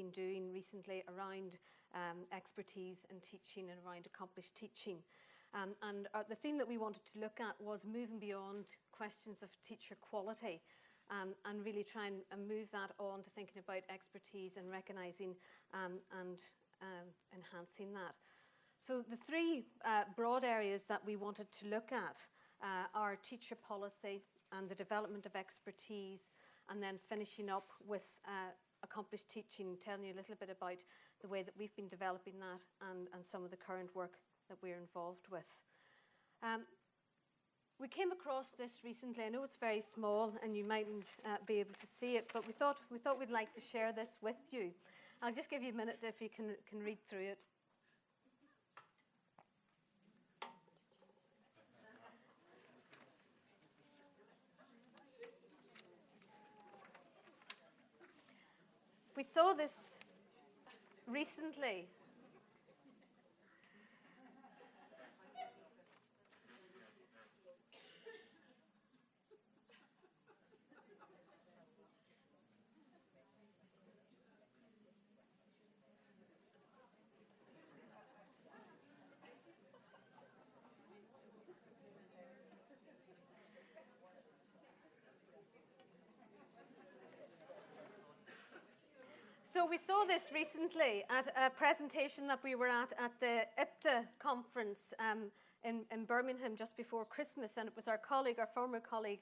been doing recently around expertise in teaching and around accomplished teaching. And the theme that we wanted to look at was moving beyond questions of teacher quality and really try and move that on to thinking about expertise and recognising and enhancing that. So the three broad areas that we wanted to look at are teacher policy and the development of expertise, and then finishing up with accomplished teaching, telling you a little bit about the way that we've been developing that and some of the current work that we're involved with. We came across this recently. I know it's very small and you mightn't be able to see it, but we thought we'd like to share this with you. I'll just give you a minute if you can read through it. We saw this recently. So we saw this recently at a presentation that we were at the IPTA conference in Birmingham just before Christmas, and it was our former colleague,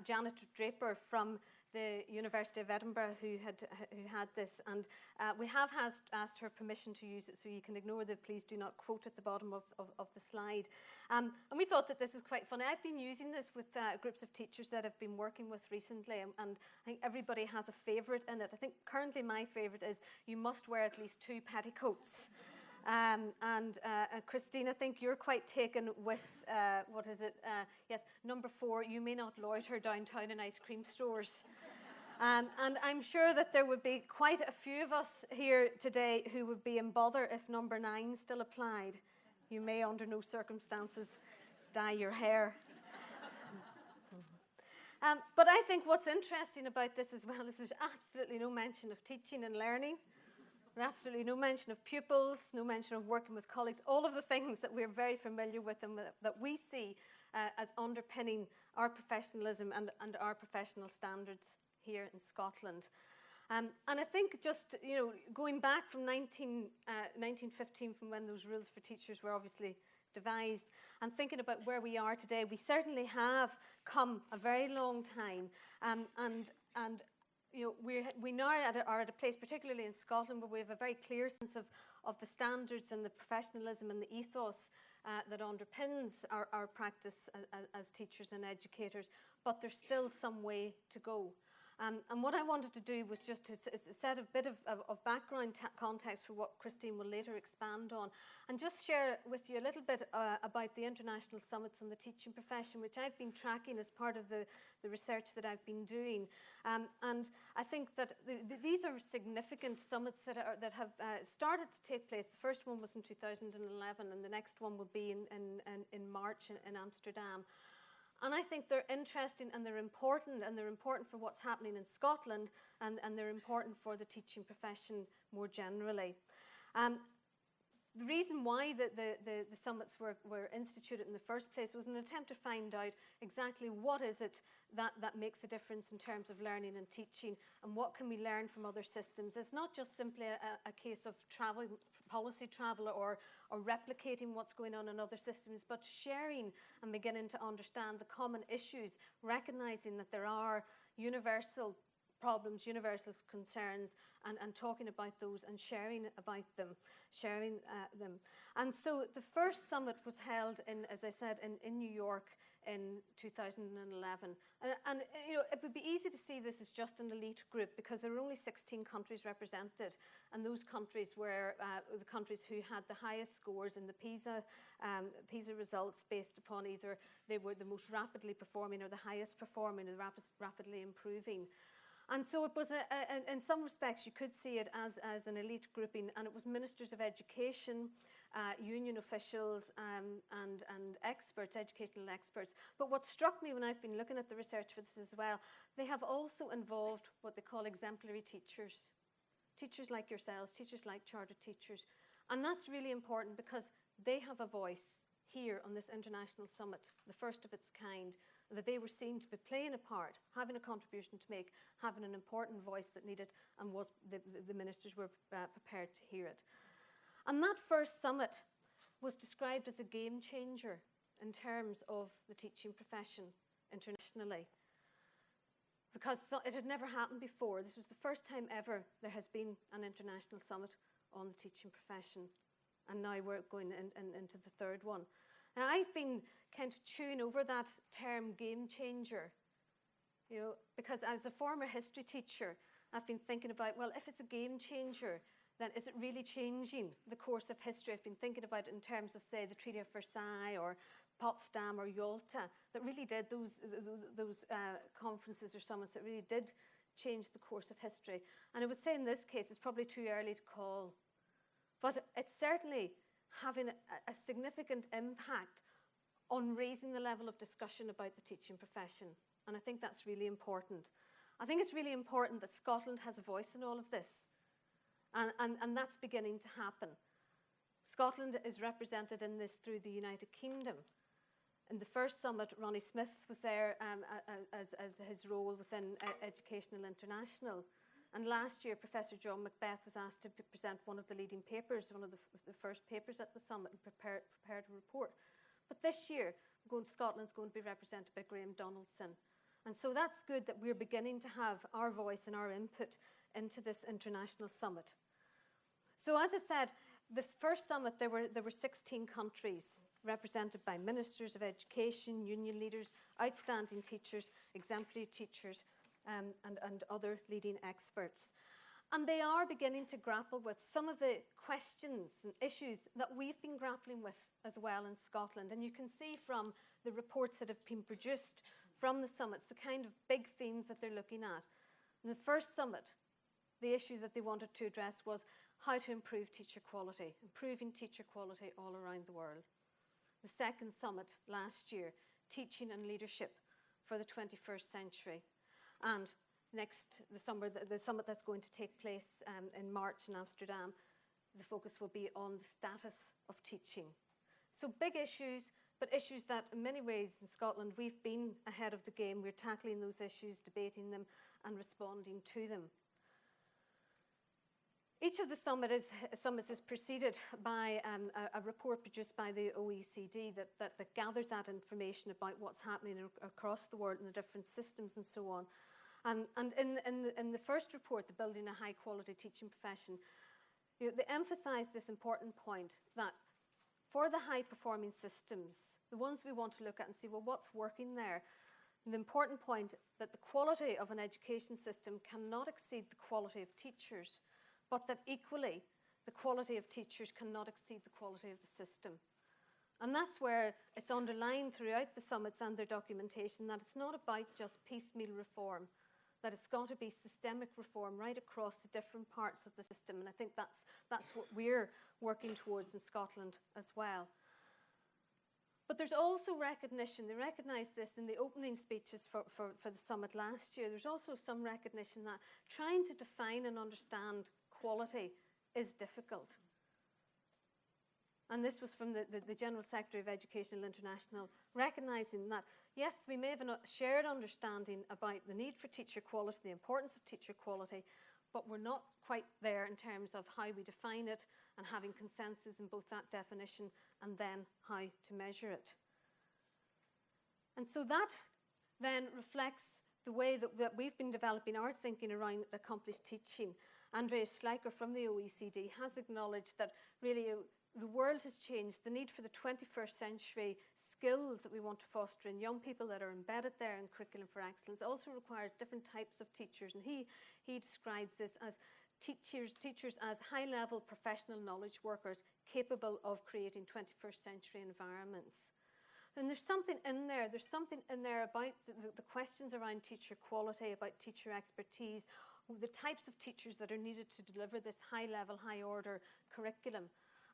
Janet Draper from the University of Edinburgh who had this, and we have asked her permission to use it, so you can ignore the please do not quote at the bottom of the slide. And we thought that this was quite funny. I've been using this with groups of teachers that I've been working with recently, and I think everybody has a favourite in it. I think currently my favourite is you must wear at least 2 petticoats. Christine, I think you're quite taken with, what is it? Yes, number 4, you may not loiter downtown in ice cream stores. And I'm sure that there would be quite a few of us here today who would be in bother if number 9 still applied. You may under no circumstances dye your hair. But I think what's interesting about this as well is there's absolutely no mention of teaching and learning. Absolutely no mention of pupils, no mention of working with colleagues, all of the things that we're very familiar with and that we see as underpinning our professionalism and our professional standards here in Scotland. And I think just, going back from 1915, from when those rules for teachers were obviously devised, and thinking about where we are today, we certainly have come a very long time, and we now are at a place, particularly in Scotland, where we have a very clear sense of the standards and the professionalism and the ethos that underpins our practice as teachers and educators, but there's still some way to go. And what I wanted to do was just to set a bit of background context for what Christine will later expand on, and just share with you a little bit about the international summits on the teaching profession, which I've been tracking as part of the research that I've been doing. And I think that these are significant summits that have started to take place. The first one was in 2011, and the next one will be in March in Amsterdam. And I think they're interesting and they're important for what's happening in Scotland, and they're important for the teaching profession more generally. The reason why the summits were instituted in the first place was an attempt to find out exactly what is it that makes a difference in terms of learning and teaching, and what can we learn from other systems. It's not just simply a case of policy travel or replicating what's going on in other systems, but sharing and beginning to understand the common issues, recognising that there are universal problems, universal concerns, and talking about those and sharing them. And so the first summit was held as I said, in New York in 2011. And it would be easy to see this as just an elite group, because there were only 16 countries represented, and those countries were the countries who had the highest scores in the PISA results, based upon either they were the most rapidly performing or the highest performing or rapidly improving. And so it was, in some respects, you could see it as an elite grouping, and it was ministers of education, union officials, and experts, educational experts. But what struck me when I've been looking at the research for this as well, they have also involved what they call exemplary teachers. teachers like yourselves, teachers like chartered teachers. And that's really important because they have a voice here on this international summit, the first of its kind, that they were seen to be playing a part, having a contribution to make, having an important voice that needed, and was the ministers were prepared to hear it. And that first summit was described as a game changer in terms of the teaching profession internationally, because it had never happened before. This was the first time ever there has been an international summit on the teaching profession, and now we're going into the third one. Now, I've been kind of chewing over that term game changer, you know, because as a former history teacher, I've been thinking about, well, if it's a game changer, then is it really changing the course of history? I've been thinking about it in terms of, say, the Treaty of Versailles or Potsdam or Yalta, that really did those conferences or summits that really did change the course of history. And I would say in this case, it's probably too early to call. But it's certainly having a significant impact on raising the level of discussion about the teaching profession. And I think that's really important. I think it's really important that Scotland has a voice in all of this. And that's beginning to happen. Scotland is represented in this through the United Kingdom. In the first summit, Ronnie Smith was there as his role within Educational International. And last year, Professor John Macbeth was asked to present one of the leading papers, one of the first papers at the summit, and prepared a report. But this year, Scotland's going to be represented by Graham Donaldson. And so that's good that we're beginning to have our voice and our input into this international summit. So as I said, this first summit, there were 16 countries represented by ministers of education, union leaders, outstanding teachers, exemplary teachers, and other leading experts. And they are beginning to grapple with some of the questions and issues that we've been grappling with as well in Scotland. And you can see from the reports that have been produced from the summits, the kind of big themes that they're looking at. In the first summit, the issue that they wanted to address was how to improve teacher quality, improving teacher quality all around the world. The second summit last year, teaching and leadership for the 21st century. And next, the summit that's going to take place in March in Amsterdam, the focus will be on the status of teaching. So big issues, but issues that in many ways in Scotland we've been ahead of the game. We're tackling those issues, debating them and responding to them. Each of the summits is preceded by a report produced by the OECD that gathers that information about what's happening across the world in the different systems and so on. And in the first report, the Building a High Quality Teaching Profession, you know, they emphasise this important point that for the high performing systems, the ones we want to look at and see, well, what's working there? And the important point that the quality of an education system cannot exceed the quality of teachers, but that equally the quality of teachers cannot exceed the quality of the system. And that's where it's underlined throughout the summits and their documentation that it's not about just piecemeal reform, that it's got to be systemic reform right across the different parts of the system. And I think that's what we're working towards in Scotland as well. But there's also recognition, they recognised this in the opening speeches for the summit last year, there's also some recognition that trying to define and understand quality is difficult. And this was from the General Secretary of Educational International, recognising that, yes, we may have a shared understanding about the need for teacher quality, the importance of teacher quality, but we're not quite there in terms of how we define it and having consensus in both that definition and then how to measure it. And so that then reflects the way that we've been developing our thinking around accomplished teaching. Andreas Schleicher from the OECD has acknowledged that really the world has changed. The need for the 21st century skills that we want to foster in young people that are embedded there in Curriculum for Excellence also requires different types of teachers. And he describes this as teachers as high-level professional knowledge workers capable of creating 21st century environments. And there's something in there about the questions around teacher quality, about teacher expertise, the types of teachers that are needed to deliver this high-level, high-order curriculum.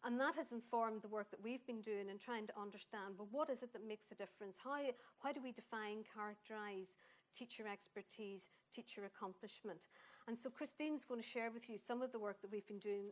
And that has informed the work that we've been doing in trying to understand, well, what is it that makes a difference? How do we define, characterise teacher expertise, teacher accomplishment. And so Christine's going to share with you some of the work that we've been doing